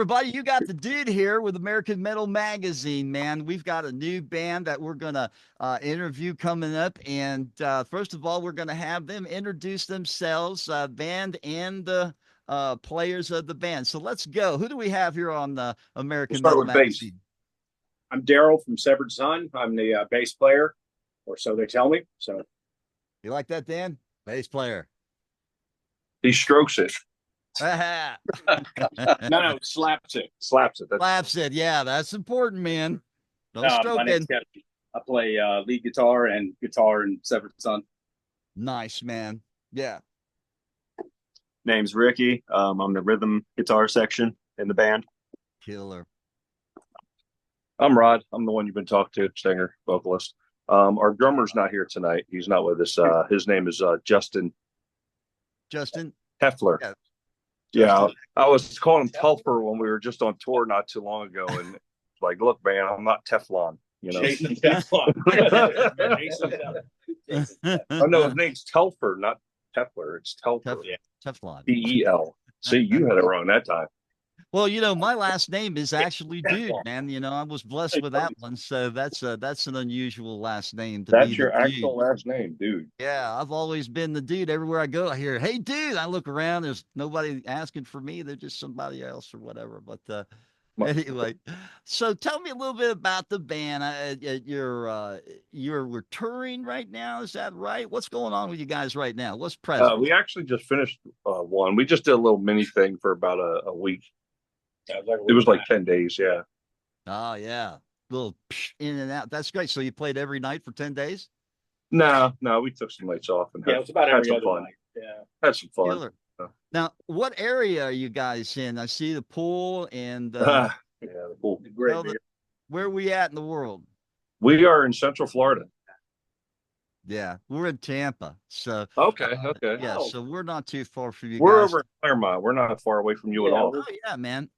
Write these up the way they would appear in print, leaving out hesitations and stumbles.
everybody. You got the dude here with American Metal Magazine, man. We've got a new band that we're going to interview coming up. And first of all, we're going to have them introduce themselves, band and the players of the band. So let's go. Who do we have here on the American Metal Magazine? Bass. I'm Daryl from Severedsun. I'm the bass player, or so they tell me. So, you like that, Dan? Bass player. He strokes it. No, slaps it. Slaps it. Slaps it. Yeah, that's important, man. No stroking. My name's Kevin. I play lead guitar and Severedsun. Nice, man. Yeah. Name's Ricky. I'm the rhythm guitar section in the band. Killer. I'm Rod. I'm the one you've been talking to, singer, vocalist. Our drummer's not here tonight. He's not with us. His name is Justin. Justin Heffler. Yeah, I was calling him Telfer when we were just on tour not too long ago, and like, look, man, I'm not Teflon. You know. Oh no, his name's Telfer, not Tefler. It's Telfer. Teflon. T-E-L. See, you had it wrong that time. Well, my last name is actually Dude, man. I was blessed with that one, so that's an unusual last name. That's your actual last name, Dude. Yeah, I've always been the dude. Everywhere I go, I hear, "Hey, dude!" I look around. There's nobody asking for me. They're just somebody else or whatever. But anyway, so tell me a little bit about the band. We're touring right now. Is that right? What's going on with you guys right now? What's present? We actually just finished one. We just did a little mini thing for about a week. It was like 10 days, yeah. Oh, yeah. Little in and out. That's great. So you played every night for 10 days? No, we took some nights off and it was about had some every fun. Night. Yeah. Had some fun. Killer. Now, what area are you guys in? I see the pool and the pool. Where are we at in the world? We are in Central Florida. Yeah, we're in Tampa. So okay. Yeah, so we're not too far from you. We're guys. over in Claremont. We're not far away from you at all. Oh yeah, man.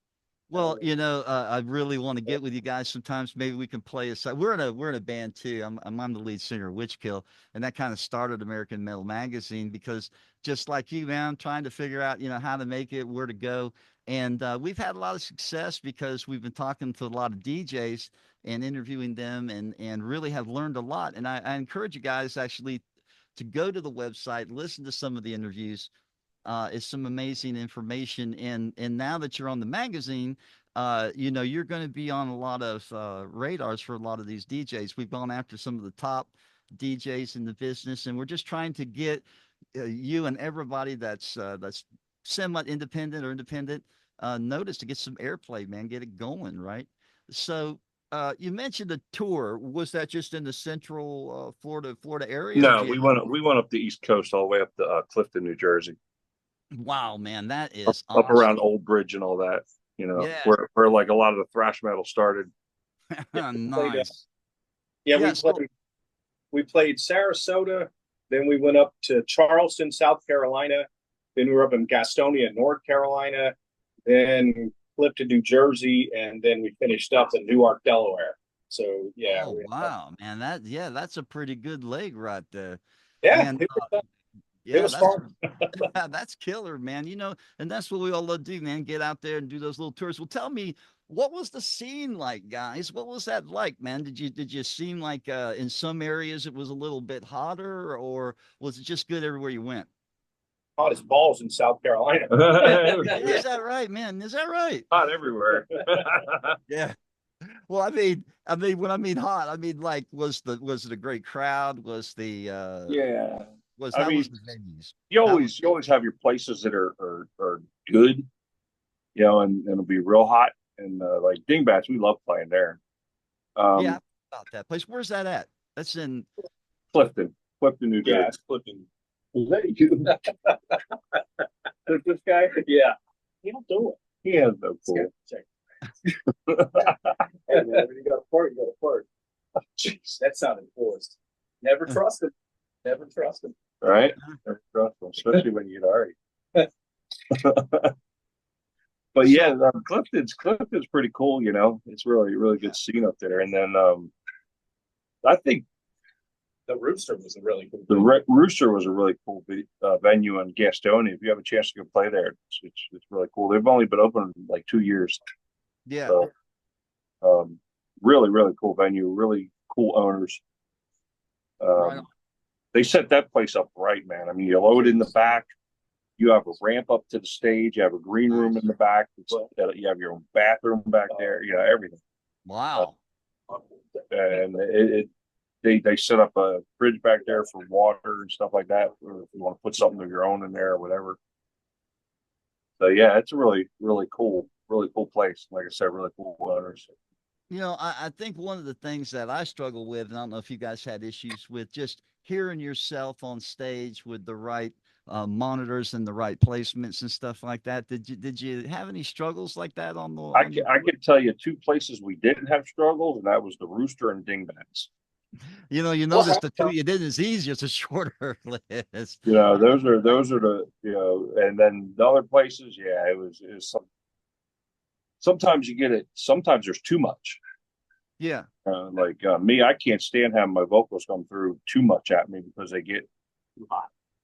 Well, I really want to get with you guys sometimes. Maybe we can play a side. We're in a band too. I'm the lead singer of Witchkill, and that kind of started American Metal Magazine because just like you, man, I'm trying to figure out how to make it, where to go, and we've had a lot of success because we've been talking to a lot of DJs and interviewing them, and really have learned a lot. And I encourage you guys actually to go to the website, listen to some of the interviews. It's some amazing information. And now that you're on the magazine, you're going to be on a lot of radars for a lot of these DJs. We've gone after some of the top DJs in the business, and we're just trying to get you and everybody that's semi-independent or independent notice to get some airplay, man, get it going, right? So you mentioned a tour. Was that just in the central Florida area? No, we went up the East Coast all the way up to Clifton, New Jersey. Wow, man, that is up around Old Bridge and all that, where like a lot of the thrash metal started. Nice. We played Sarasota, then we went up to Charleston, South Carolina, then we were up in Gastonia, North Carolina, then Clifton, New Jersey, and then we finished up in Newark, Delaware. So yeah. Oh, wow, man, that's a pretty good leg right there. Yeah. And, it was fun. That's killer, man. And that's what we all love to do, man. Get out there and do those little tours. Well, tell me, what was the scene like, guys? What was that like, man? Did you seem like in some areas it was a little bit hotter, or was it just good everywhere you went? Hot as balls in South Carolina. Is that right, man? Is that right? Hot everywhere. Yeah. Well, I mean, when I mean hot, I mean like, was it a great crowd? Was the was the venues? You always have your places that are good, and it'll be real hot. And like Dingbats, we love playing there. Yeah, about that place. Where's that at? That's in Clifton, New Jersey. Yeah, it's Clifton. Is that you? This guy? Yeah. He'll do it. He has no pool. Hey, man, when you got a fart, you got a fart. Oh, jeez, that sounded forced. Never trust him. Never trust him. Right? Never trust him, especially when you get already. But yeah, Clifton's pretty cool. It's really good scene up there. And then I think The Rooster was a really cool. Rooster was a really cool venue in Gastonia. If you have a chance to go play there, it's really cool. They've only been open like 2 years. Yeah. So, really, really cool venue. Really cool owners. Right on. They set that place up right, man. I mean, you load in the back. You have a ramp up to the stage. You have a green room in the back. You have your own bathroom back there. You know, everything. Wow. And they set up a fridge back there for water and stuff like that, or if you want to put something of your own in there or whatever. So yeah, it's a really, really cool place. Like I said, really cool owners. You know, I think one of the things that I struggle with, and I don't know if you guys had issues with, just hearing yourself on stage with the right monitors and the right placements and stuff like that. Did you have any struggles like that on the? I could tell you 2 places we didn't have struggles, and that was the Rooster and Dingbats. You know, you notice the two you did is easier. It's a shorter list. You know, those are the, you know, and then the other places, yeah, it was some. Sometimes you get it. Sometimes there's too much. Yeah. Like me, I can't stand having my vocals come through too much at me because they get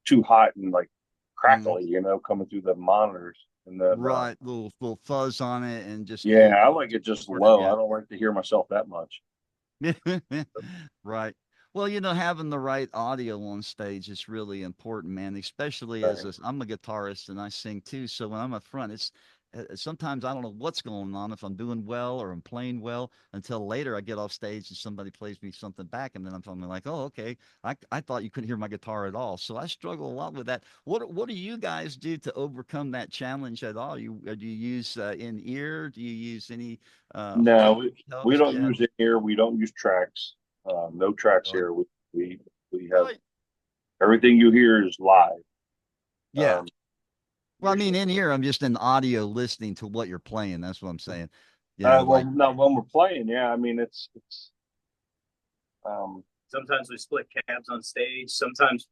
too hot and like crackly, you know, coming through the monitors. And then, right, little fuzz on it, and just yeah, I like it just low. Yeah. I don't like to hear myself that much. Right. Well, you know, having the right audio on stage is really important, man, especially as I'm a guitarist and I sing too. So when I'm up front, it's sometimes I don't know what's going on, if I'm doing well or I'm playing well, until later I get off stage and somebody plays me something back. And then I'm feeling like, oh, okay. I thought you couldn't hear my guitar at all. So I struggle a lot with that. What do you guys do to overcome that challenge at all? Do you use in ear? Do you use any No, we don't Yeah. use it here. We don't use tracks. No tracks here. We have Right. everything you hear is live. Yeah. Well, I mean, in here, I'm just in audio listening to what you're playing. That's what I'm saying. You know, well, no, when we're playing, yeah. I mean, it's sometimes we split cabs on stage. Sometimes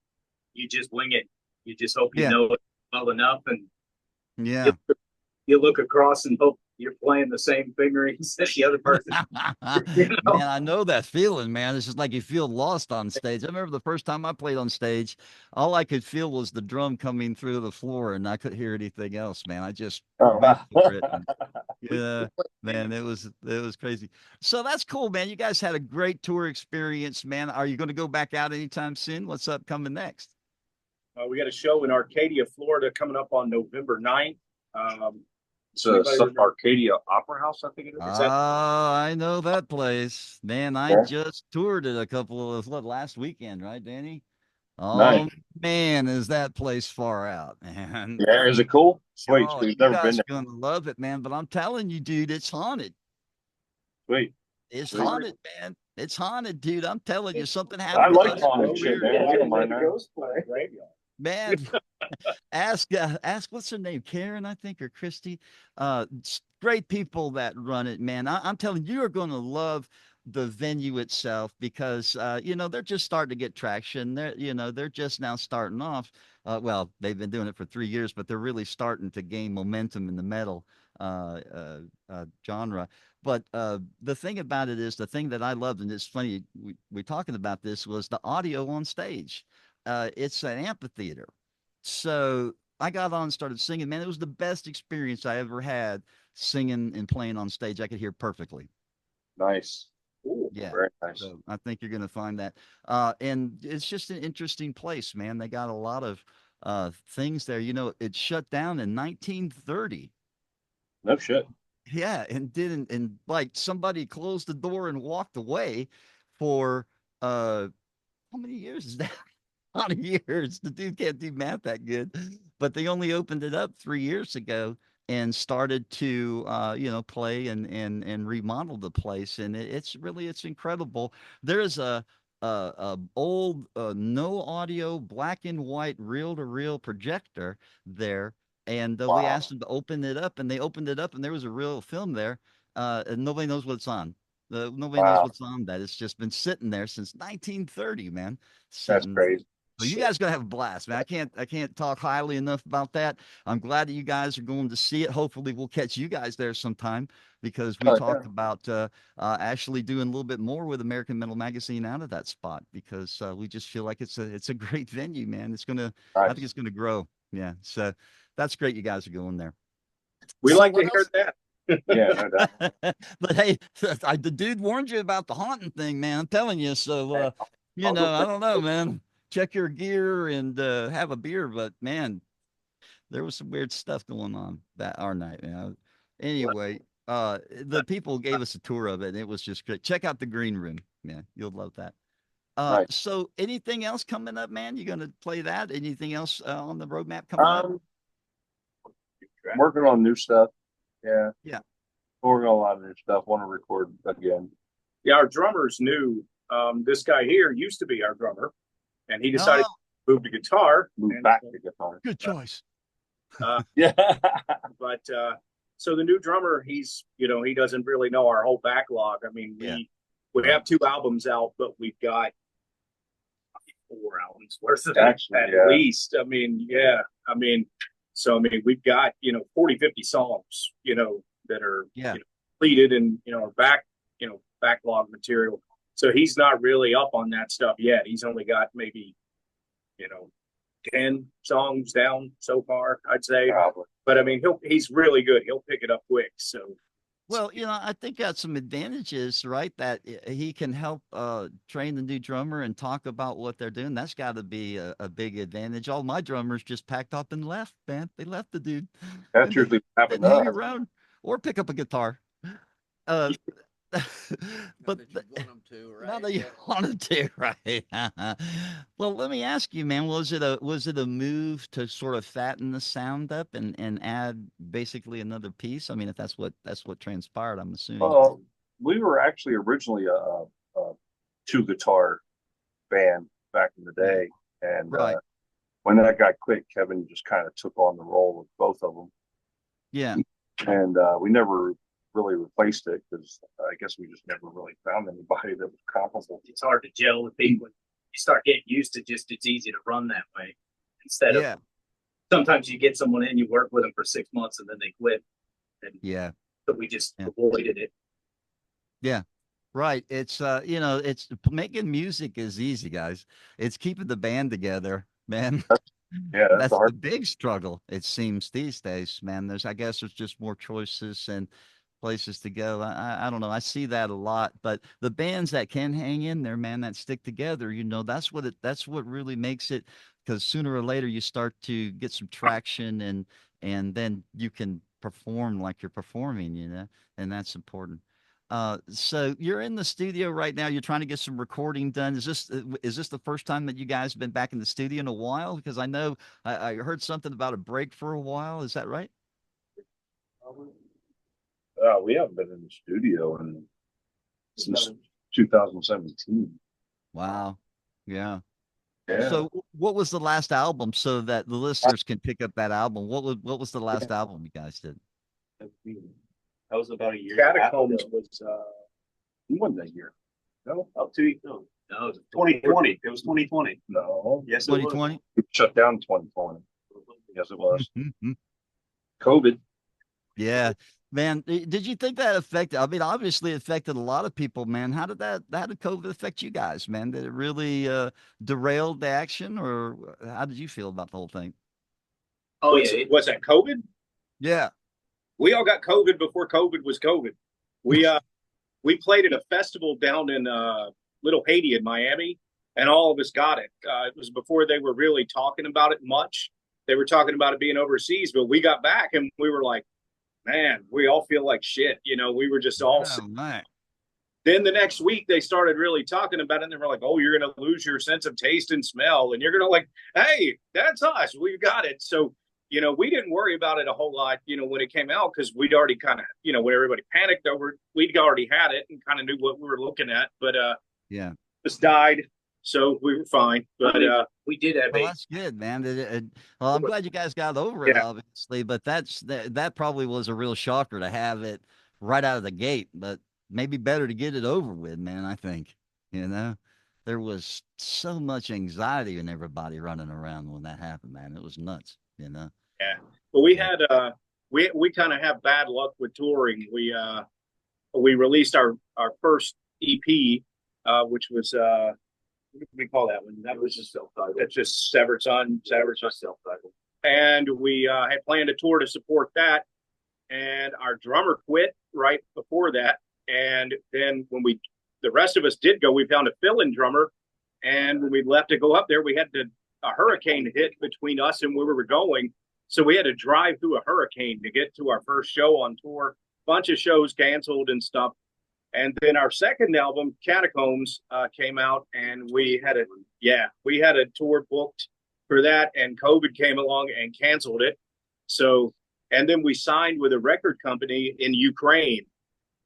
you just wing it. You just hope you Yeah. know it well enough, and yeah. you look across and hope you're playing the same fingerings as the other person. You know? Man, I know that feeling, man. It's just like you feel lost on stage. I remember the first time I played on stage, all I could feel was the drum coming through the floor, and I couldn't hear anything else, man. I just went for it. And, yeah, man, it was crazy. So that's cool, man. You guys had a great tour experience, man. Are you going to go back out anytime soon? What's up coming next? We got a show in Arcadia, Florida, coming up on November 9th. it's Arcadia Opera House, I think it is. Oh, I know that place, man. I just toured it a couple of last weekend, right, Danny? Oh Nice. man, is that place far out, man? Yeah, is it cool? Sweet. Oh, We've you never guys been are there. gonna love it, man. But I'm telling you, dude, it's haunted. Sweet. It's Sweet. haunted, man. It's haunted, dude. I'm telling you, something I happened. like to us. haunted shit, man. We don't mind that. Man, ask what's her name, Karen, I think, or Christy. Great people that run it, man. I'm telling you, you're going to love the venue itself because you know, they're just starting to get traction. They're just now starting off. Well, they've been doing it for 3 years, but they're really starting to gain momentum in the metal genre. But the thing about it is, the thing that I loved, and it's funny, we're talking about this, was the audio on stage. It's an amphitheater. So I got on and started singing. Man, it was the best experience I ever had singing and playing on stage. I could hear perfectly. Nice. Ooh, Yeah. very nice. So I think you're going to find that. And it's just an interesting place, man. They got a lot of things there. You know, it shut down in 1930. No shit. Yeah. And like somebody closed the door and walked away for how many years is that? Lot of years. The dude can't do math that good, but they only opened it up 3 years ago and started to, play and remodel the place. And it's incredible. There's a old no audio black and white reel to reel projector there. And we asked them to open it up, and they opened it up, and there was a real film there. And nobody knows what's on. Nobody knows what's on that. It's just been sitting there since 1930, man. That's Sitting. crazy. So you guys are gonna have a blast, man. I can't talk highly enough about that. I'm glad that you guys are going to see it. Hopefully we'll catch you guys there sometime because we Oh, talked yeah. about actually doing a little bit more with American Metal Magazine out of that spot because we just feel like it's a great venue, man. I think Nice. it's gonna grow. Yeah. So that's great you guys are going there. We So like to what hear else? that. Yeah, no doubt. But hey, the dude warned you about the haunting thing, man. I'm telling you. So, I'll go I pick don't know, man. Check your gear and have a beer. But man, there was some weird stuff going on that our night, man. Anyway, the people gave us a tour of it, and it was just great. Check out the green room, man. You'll love that. Nice. So anything else coming up, man? You gonna play that? Anything else on the roadmap coming up? I'm working on new stuff. Yeah. Yeah. Working on a lot of new stuff. Want to record again. Yeah, our drummer's new. This guy here used to be our drummer, and he decided Oh, to move to guitar. Move and, back to guitar. good choice. Yeah. But so the new drummer, he's he doesn't really know our whole backlog. I mean, Yeah. we have 2 albums out, but we've got 4 albums worth of Actually, at yeah. least. I mean, yeah. I mean, so I mean, we've got 40, 50 songs, that are Yeah. completed and backlog material. So he's not really up on that stuff yet. He's only got maybe 10 songs down so far, I'd say. Probably. But I mean, he's really good. He'll pick it up quick. So Well, I think that's some advantages, right? That he can help train the new drummer and talk about what they're doing. That's got to be a big advantage. All my drummers just packed up and left, man. They left the dude. That's And usually what happened didn't to hang us. around or pick up a guitar. Uh, but that you want them to, right? now that you wanted to, right? Well, let me ask you, man. Was it a move to sort of fatten the sound up and add basically another piece? I mean, if that's what transpired, I'm assuming. Well, we were actually originally a 2 guitar band back in the day, and Right. when that got quit, Kevin just kind of took on the role of both of them, Yeah. and we never really replaced it because I guess we just never really found anybody that was comparable. It's hard to gel with people. You start getting used to it's easy to run that way instead Yeah. of sometimes you get someone in, you work with them for 6 months and then they quit. And Yeah. so we just Yeah. avoided it. Yeah. Right. It's it's making music is easy, guys. It's keeping the band together, man. Yeah, that's That's the the hard. big struggle, it seems these days, man. I guess there's just more choices and places to go. I don't know. I see that a lot, but the bands that can hang in there, man, that stick together, that's what really makes it. Because sooner or later you start to get some traction and then you can perform like you're performing, and that's important. So you're in the studio right now. You're trying to get some recording done. Is this the first time that you guys have been back in the studio in a while? Because I know I heard something about a break for a while. Is that right? We haven't been in the studio since 2017. Wow. Yeah. Yeah. So what was the last album so that the listeners can pick up that album? What was the last album you guys did? That was about a year. Catacombs was He won that year. No, Up to no, it was 2020. It was 2020. no. Yes, it was. 2020? We shut down in 2020. Yes, it was. Mhm. COVID. Yeah. Man, did you think that affected? I mean, obviously it affected a lot of people, man. How did COVID affect you guys, man? Did it really derail the action, or how did you feel about the whole thing? Oh yeah, was that COVID? Yeah. We all got COVID before COVID was COVID. We played at a festival down in Little Haiti in Miami, and all of us got it. It was before they were really talking about it much. They were talking about it being overseas, but we got back and we were like, man, we all feel like shit. We were just all sick. Oh, man. Then the next week they started really talking about it, and they were like, oh, you're going to lose your sense of taste and smell, and you're going to like, hey, that's us. We've got it. So, we didn't worry about it a whole lot, when it came out, because we'd already kind of, when everybody panicked over it, we'd already had it and kind of knew what we were looking at. But Yeah. just died. So we were fine. But we did have Well, a that's good, man. Well, I'm glad you guys got over it, Yeah. obviously, but that probably was a real shocker to have it right out of the gate, but maybe better to get it over with, man, I think, you know? there was so much anxiety and everybody running around when that happened, man. It was nuts, you know? Yeah. But we Yeah. had we kind of have bad luck with touring. We released our first EP, which was what do we call that one? That was just self-titled. It's just Severed Sun, Severed Sun self-titled. And we had planned a tour to support that. And our drummer quit right before that. And then when the rest of us did go, we found a fill-in drummer. And when we left to go up there, we had a hurricane hit between us and where we were going. So we had to drive through a hurricane to get to our first show on tour. Bunch of shows canceled and stuff. And then our second album, Catacombs, came out, and we had a tour booked for that, and COVID came along and canceled it. So, and then we signed with a record company in Ukraine.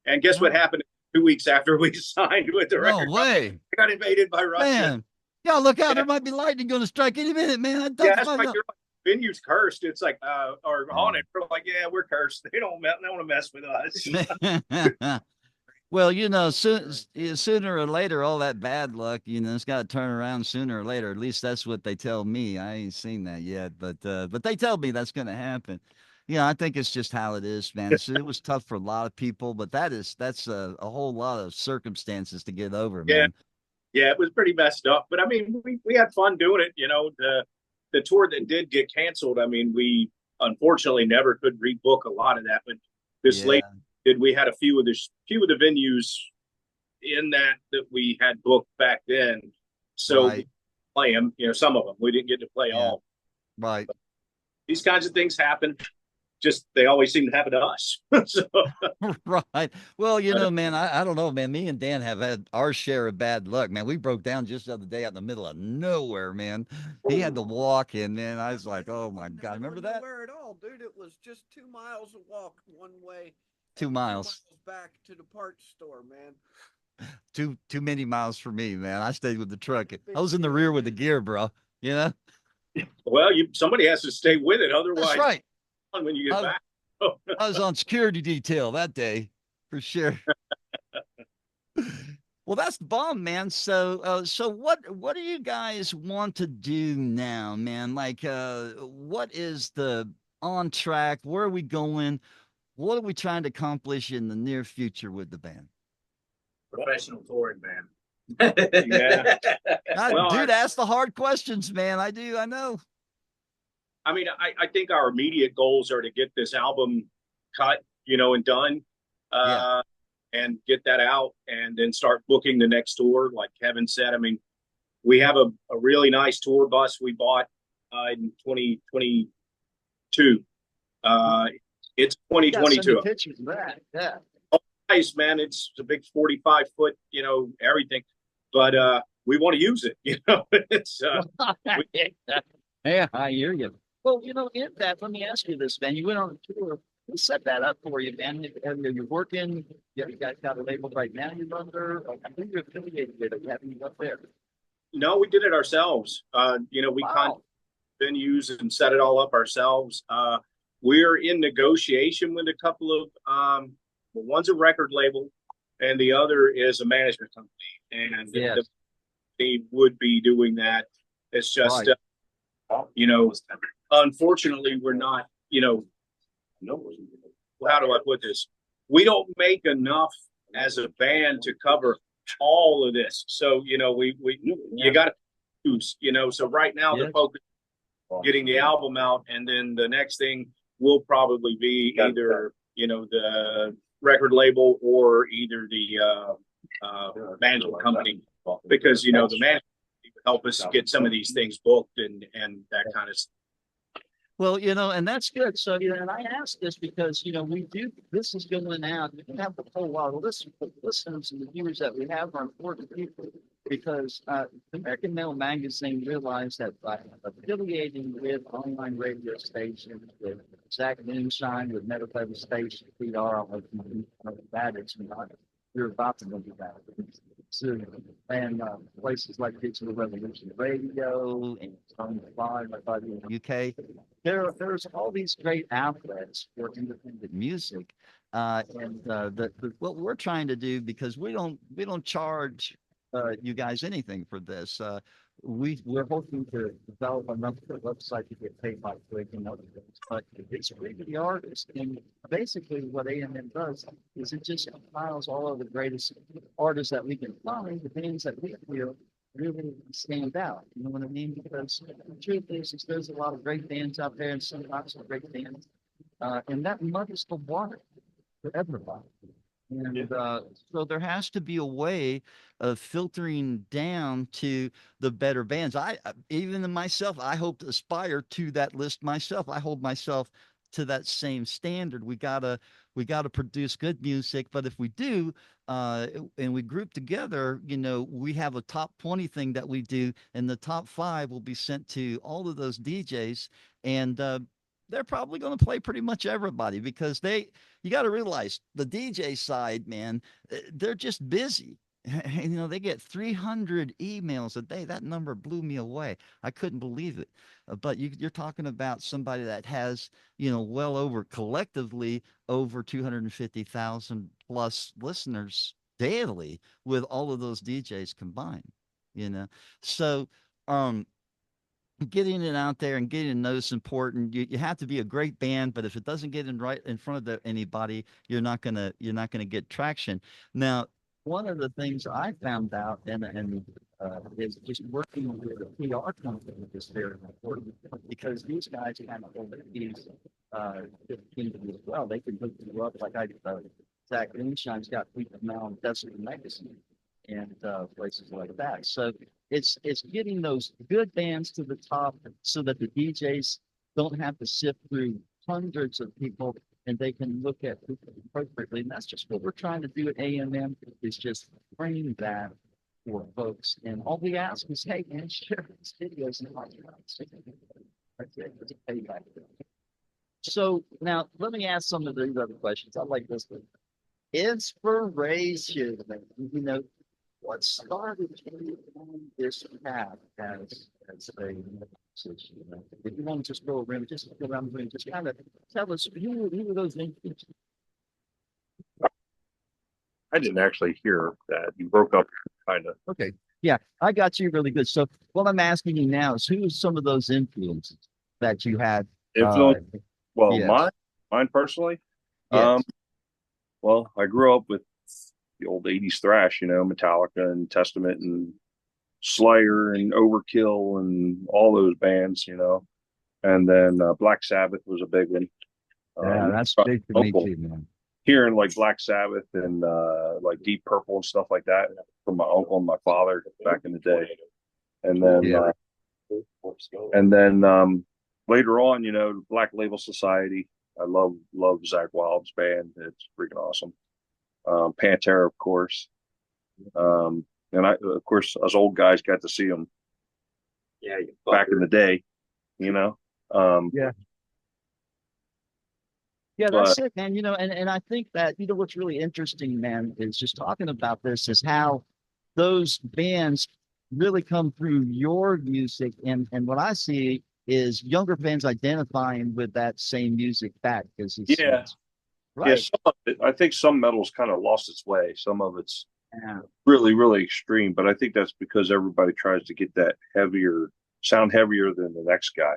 And guess what happened 2 weeks after we signed with the record company? We got invaded by Russia. Man, yeah, look out! There might be lightning going to strike any minute, man. Yeah, that's right. Venue's cursed. It's like, or haunted. We're like, yeah, we're cursed. They don't want to mess with us. Well, you know, sooner or later, all that bad luck, you know, it's got to turn around sooner or later. At least that's what they tell me. I ain't seen that yet, but they tell me that's going to happen. Yeah, I think it's just how it is, man. It was tough for a lot of people, but that's a whole lot of circumstances to get over, man. Yeah, it was pretty messed up, but I mean, we had fun doing it. You know, the tour that did get canceled, I mean, we unfortunately never could rebook a lot of that, but this late we had a few of the venues in that we had booked back then. So we play them, you know, some of them we didn't get to play all. Right. But these kinds of things happen. Just they always seem to happen to us. So. Right. Well, you know, man, I don't know, man. Me and Dan have had our share of bad luck, man. We broke down just the other day out in the middle of nowhere, man. He had to walk, and then I was like, oh my God, remember that? Nowhere at all, dude. It was just 2 miles of walk one way. 2 miles. 2 miles back to the parts store, man. Too many miles for me, man. I stayed with the truck. I was in the rear with the gear, bro. You know. Well, somebody has to stay with it, otherwise. That's right. When you get back. I was on security detail that day for sure. Well, that's the bomb, man. So what do you guys want to do now, man? Like, what is the on track? Where are we going? What are we trying to accomplish in the near future with the band? Professional touring band. Yeah. Dude, ask the hard questions, man. I do. I know. I mean, I think our immediate goals are to get this album cut, you know, and done, and get that out, and then start booking the next tour. Like Kevin said, I mean, we have a really nice tour bus we bought in 2022. It's 2022. Pictures of that. Yeah. Oh, nice, man. It's a big 45-foot, you know, everything, but we want to use it. You know, it's. Yeah, I hear you. Well, you know, in that, let me ask you this, man. You went on a tour. Who set that up for you, man? You're working. You guys got a label right now you're under. I think you're affiliated with it. Have you up there? No, we did it ourselves. You know, we contacted venues and set it all up ourselves. We're in negotiation with a couple of. One's a record label, and the other is a management company, and they would be doing that. It's just. You know, unfortunately, we're not, you know, how do I put this? We don't make enough as a band to cover all of this. So, you know, you got to choose, you know, so right now the focus getting the album out, and then the next thing will probably be either, you know, the record label or either the management company, because, you know, the management help us get some of these things booked and that kind of stuff. Well, you know, and that's good. So, you know, and I ask this because, you know, this is going out. We have a whole lot of listeners and the viewers that we have are important people, because American Metal Magazine realized that by affiliating with online radio stations, with Zach Moonshine, with Metal Clever Station, PR, that it's not. You're about to do that. Soon. And places like Digital Revolution Radio and on the Fly, like in the UK, there's all these great outlets for independent music, and what we're trying to do, because we don't charge you guys anything for this. We're hoping to develop enough website to get paid by click and other things, but it's free to the artist. And basically, what A.M.M does is it just compiles all of the greatest artists that we can find, the bands that we feel really stand out. You know what I mean? Because the truth is there's a lot of great bands out there, and sometimes some great bands, and that muddies the water for everybody. And so there has to be a way of filtering down to the better bands. Even in myself, I hope to aspire to that list myself. I hold myself to that same standard. We gotta produce good music, but if we do, and we group together, we have a top 20 thing that we do, and the top 5 will be sent to all of those DJs, and they're probably going to play pretty much everybody because you got to realize the DJ side, man, they're just busy. They get 300 emails a day. That number blew me away. I couldn't believe it. But you're talking about somebody that has, well over collectively over 250,000 plus listeners daily with all of those DJs combined, you know. So, getting it out there and getting to know is important. You have to be a great band, but if it doesn't get in right in front of anybody, you're not gonna get traction. Now, one of the things I found out is just working with a PR company is very important because these guys kind of hold these as well. They can hook you up like I Zach Moonshine's got people now in Desert Magazine and places like that. So it's getting those good bands to the top so that the DJs don't have to sift through hundreds of people and they can look at people appropriately. And that's just what we're trying to do at A.M.M is just bring that for folks. And all we ask is, hey, man, share these videos and podcasts. So now let me ask some of these other questions. I like this one. Inspiration, what started you on this path as a musician? If you want to just go around, and just kind of tell us who were those influences? I didn't actually hear that. You broke up kind of. Okay, yeah, I got you really good. So what I'm asking you now is who are some of those influences that you had? Influence? Well, Yes. mine personally. Yes. Well, I grew up with the old 80s thrash, Metallica and Testament and Slayer and Overkill and all those bands, and then Black Sabbath was a big one. Yeah, that's big for me local. too, man. Hearing like Black Sabbath and like Deep Purple and stuff like that from my uncle and my father back in the day. And then Yeah. Later on, Black Label Society. I love Zach Wild's band. It's freaking awesome. Pantera, of course. And of course, us old guys got to see them. Yeah, back in the day, Yeah. Yeah, that's it, man. And I think that, what's really interesting, man, is just talking about this is how those bands really come through your music. And what I see is younger fans identifying with that same music back because yeah. Right. Some of it, I think some metal's kind of lost its way. Some of it's Yeah. really, really extreme, but I think that's because everybody tries to get that sound heavier than the next guy.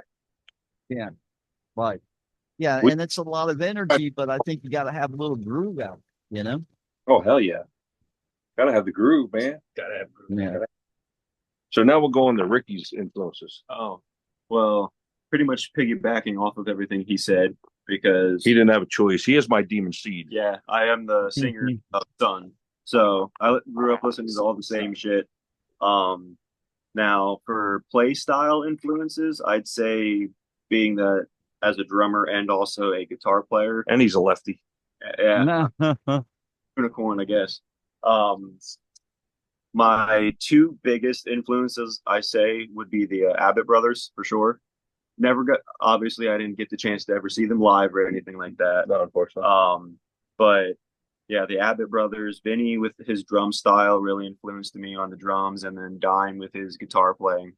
Yeah. Right. Yeah. And it's a lot of energy, but I think you got to have a little groove out, Oh, hell yeah. Gotta have the groove, man. Gotta have Yeah. So now we'll go on to Ricky's influences. Oh, well, pretty much piggybacking off of everything he said because He didn't have a choice. He is my demon seed. yeah, I am the singer of Sun. So I grew up listening to all the same shit. Now for play style influences, I'd say being that as a drummer and also a guitar player. And he's a lefty. Yeah, unicorn, I guess. My two biggest influences, I say, would be the Abbott brothers for sure. Obviously, I didn't get the chance to ever see them live or anything like that. Not unfortunately. But yeah, the Abbott brothers, Vinny with his drum style really influenced me on the drums, and then Dime with his guitar playing.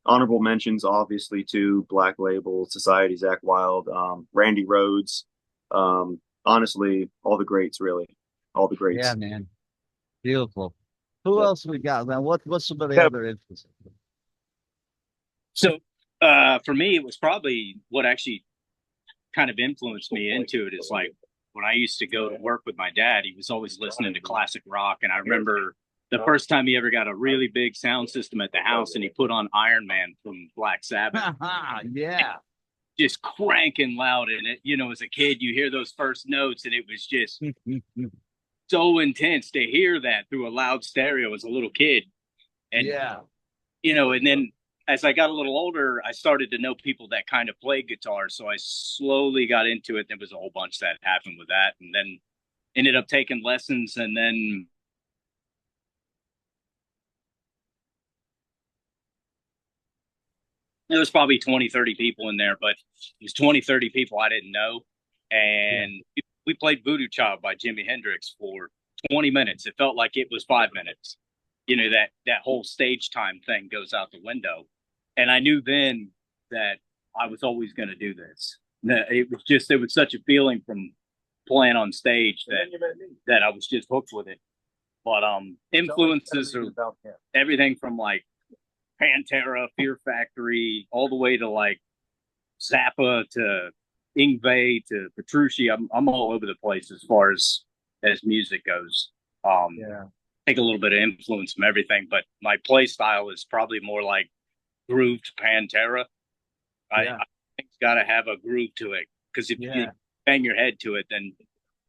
Honorable mentions, obviously, to Black Label, Society, Zach Wild, Randy Rhoads. Honestly, all the greats, really. All the greats. Yeah, man. Beautiful. Who else we got, man? What's some of the Yeah. other influences? So for me, it was probably what actually kind of influenced me into it is like when I used to go to work with my dad, he was always listening to classic rock. And I remember the first time he ever got a really big sound system at the house and he put on Iron Man from Black Sabbath. Yeah. Just cranking loud in it. You know, as a kid, you hear those first notes and it was just so intense to hear that through a loud stereo as a little kid. And, Yeah. you know, and then as I got a little older, I started to know people that kind of played guitar. So I slowly got into it. There was a whole bunch that happened with that. And then ended up taking lessons. And then there was probably 20, 30 people in there, but it was 20, 30 people I didn't know. And we played Voodoo Child by Jimi Hendrix for 20 minutes. It felt like it was 5 minutes. You know, that whole stage time thing goes out the window. And I knew then that I was always going to do this. It was such a feeling from playing on stage that I was just hooked with it. But influences are everything from like Pantera, Fear Factory, all the way to like Zappa to Ingve to Petrucci. I'm all over the place as far as music goes. Take a little bit of influence from everything, but my play style is probably more like groove to Pantera. I think it's got to have a groove to it because if you bang your head to it, then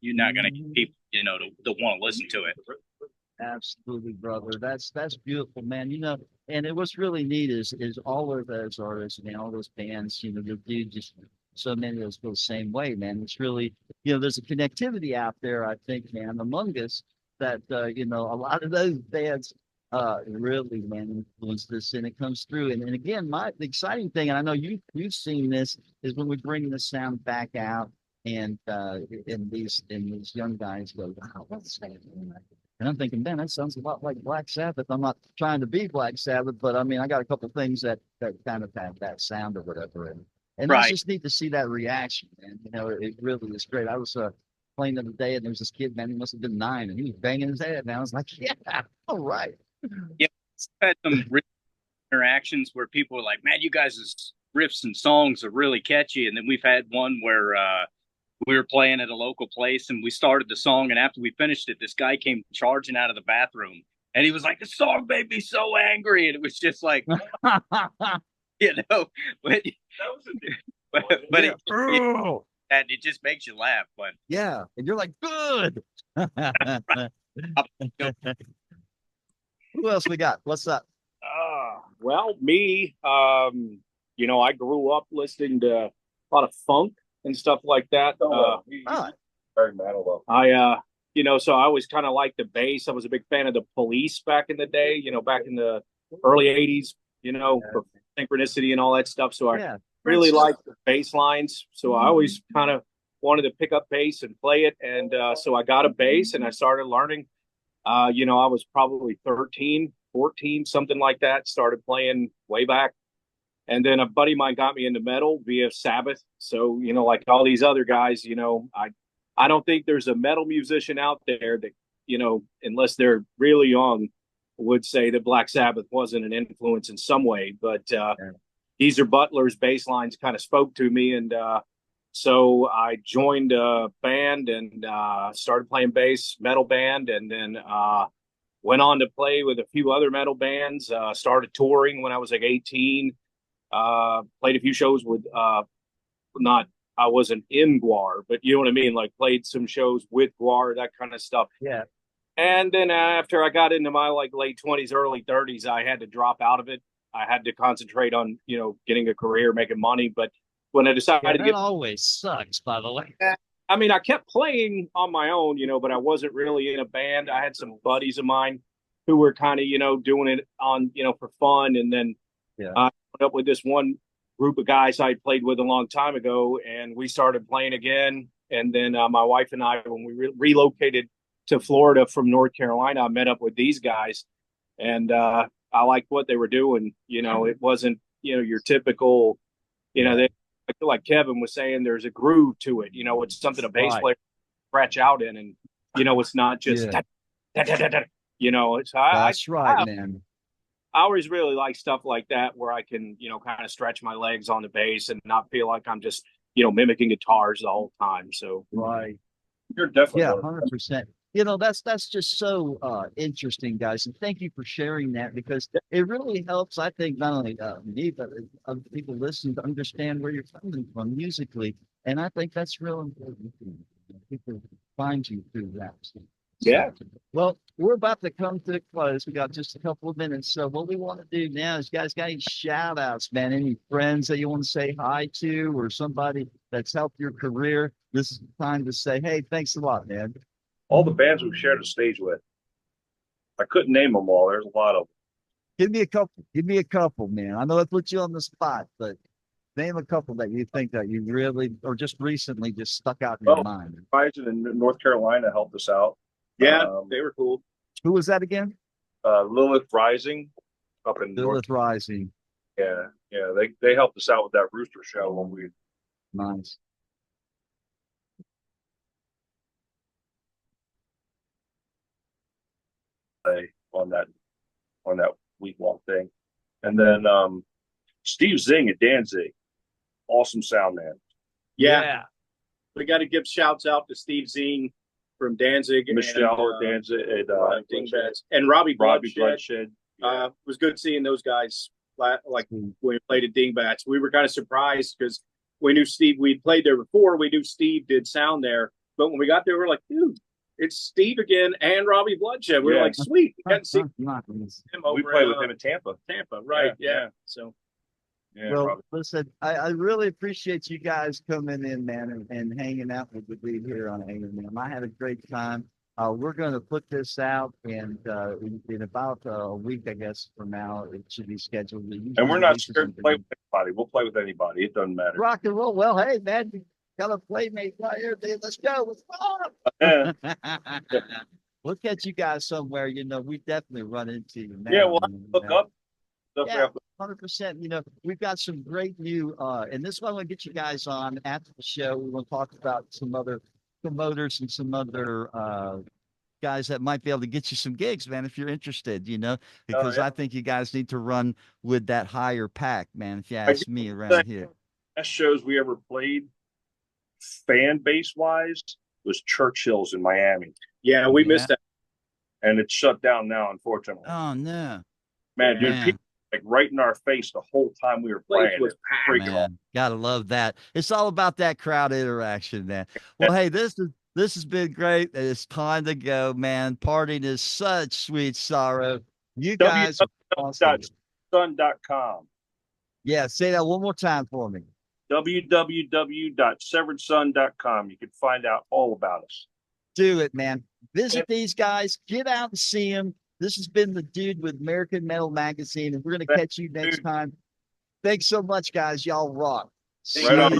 you're not going to get people, you know, to want to listen to it. Absolutely, brother. That's beautiful, man. You know, and what's really neat is all of those artists, man, all those bands, you know, they do just so many of us feel the same way, man. It's really, you know, there's a connectivity out there, I think, man, among us that you know, a lot of those bands really, man, influence this and it comes through. And again, the exciting thing, and I know you've seen this, is when we bring the sound back out and these young guys go, wow, what's that? And I'm thinking, man, that sounds a lot like Black Sabbath. I'm not trying to be Black Sabbath, but I mean, I got a couple things that kind of have that sound or whatever. And Right. it's just neat to see that reaction, man. You know, it really is great. I was playing the other day, and there was this kid, man, he must have been 9, and he was banging his head. And I was like, yeah, all right. Yeah, I've had some interactions where people are like, man, you guys' riffs and songs are really catchy. And then we've had one where we were playing at a local place and we started the song. And after we finished it, this guy came charging out of the bathroom and he was like, the song made me so angry. And it was just like, you know, but it just makes you laugh. But yeah, and you're like, good. Who else we got? What's up? Well, me, you know, I grew up listening to a lot of funk and stuff like that. Very metal though. You know, so I always kind of liked the bass. I was a big fan of the Police back in the day, you know, back in the early 80s, you know, for Synchronicity and all that stuff. So I really liked the bass lines. So I always kind of wanted to pick up bass and play it. And so I got a bass and I started learning. You know, I was probably 13, 14, something like that. Started playing way back. And then a buddy of mine got me into metal via Sabbath. So, you know, like all these other guys, you know, I don't think there's a metal musician out there that, you know, unless they're really young, would say that Black Sabbath wasn't an influence in some way. But Geezer Butler's bass lines kind of spoke to me. And so I joined a band and started playing bass, metal band, and then went on to play with a few other metal bands, started touring when I was like 18. Played a few shows with I wasn't in Guar, but you know what I mean, like played some shows with Guar, that kind of stuff. Yeah. And then after I got into my like late 20s, early 30s, I had to drop out of it. I had to concentrate on, you know, getting a career, making money. But when I decided to get, always sucks, by the way. I mean, I kept playing on my own, you know, but I wasn't really in a band. I had some buddies of mine who were kind of, you know, doing it on, you know, for fun. And then I went up with this one group of guys I played with a long time ago, and we started playing again. And then my wife and I, when we relocated to Florida from North Carolina, I met up with these guys, and I liked what they were doing. You know, it wasn't, you know, your typical, you know, I feel like Kevin was saying, there's a groove to it. You know, it's something a bass player scratch out in, and you know, it's not just You know, it's I That's right, man. I always really like stuff like that where I can, kind of stretch my legs on the bass and not feel like I'm just, mimicking guitars the whole time. So Right. You're definitely Yeah, one of 100%. That's just so interesting, guys, and thank you for sharing that because it really helps. I think not only me but other people listening to understand where you're coming from musically, and I think that's real important. People find you through that. Yeah. Well, we're about to come to a close. We got just a couple of minutes. So what we want to do now is, you guys got any shout outs, man? Any friends that you want to say hi to, or somebody that's helped your career? This is the time to say, hey, thanks a lot, man. all the bands we've shared the stage with. I couldn't name them all. There's a lot of them. Give me a couple. Give me a couple, man. I know I put you on the spot, but name a couple that you think that you really, or just recently, just stuck out in your mind. Horizon in North Carolina helped us out. yeah, they were cool. Who was that again? Lilith Rising up in North. Lilith Rising. Yeah, they helped us out with that Rooster show when we. Nice. On that week-long thing. And then Steve Zing at Danzig, awesome sound man. Yeah. We got to give shouts out to Steve Zing from Danzig, Michelle at Danzig, Dingbats, and Robbie Bloodshed. Bloodshed. It was good seeing those guys. Like when we played at Dingbats, we were kind of surprised because we knew Steve. We'd played there before. We knew Steve did sound there, but when we got there, we were like, dude, it's Steve again and Robbie Bloodshed. We were like, sweet, we got to see him over. We played with him in Tampa. Tampa, right? Yeah. So. Yeah, well, Robbie. listen, I really appreciate you guys coming in, man, and hanging out with me here on A.M.M. I had a great time. We're going to put this out, and in about a week, I guess, from now, it should be scheduled. And we're not scared to play with anybody. We'll play with anybody. It doesn't matter. Rock and roll. Well, hey, man, you got a playmate right here. Dude. Let's go. Let's Yeah. go. We'll catch you guys somewhere. We definitely run into you, man. Yeah, we'll hook up. Yeah, 100%. We've got some great new, and this one I'm going to get you guys on after the show. We want to talk about some other promoters and some other guys that might be able to get you some gigs, man, if you're interested, because I think you guys need to run with that higher pack, man, if you ask me around here. Best shows we ever played, fan base wise, was Churchill's in Miami. Yeah, we missed that. And it's shut down now, unfortunately. Oh, no. Man, dude, people like right in our face the whole time we were playing. Was packed. Man, gotta love that. It's all about that crowd interaction, man. Well, hey, this has been great. It's time to go, man. Partying is such sweet sorrow. You guys are awesome. Sun.com. Yeah, say that one more time for me. www.severedsun.com. You can find out all about us. Do it, man. Visit these guys. Get out and see them. This has been the dude with American Metal Magazine, and we're going to catch you next time. Thanks so much, guys. Y'all rock. Right on.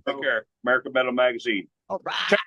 Take care. American Metal Magazine. All right.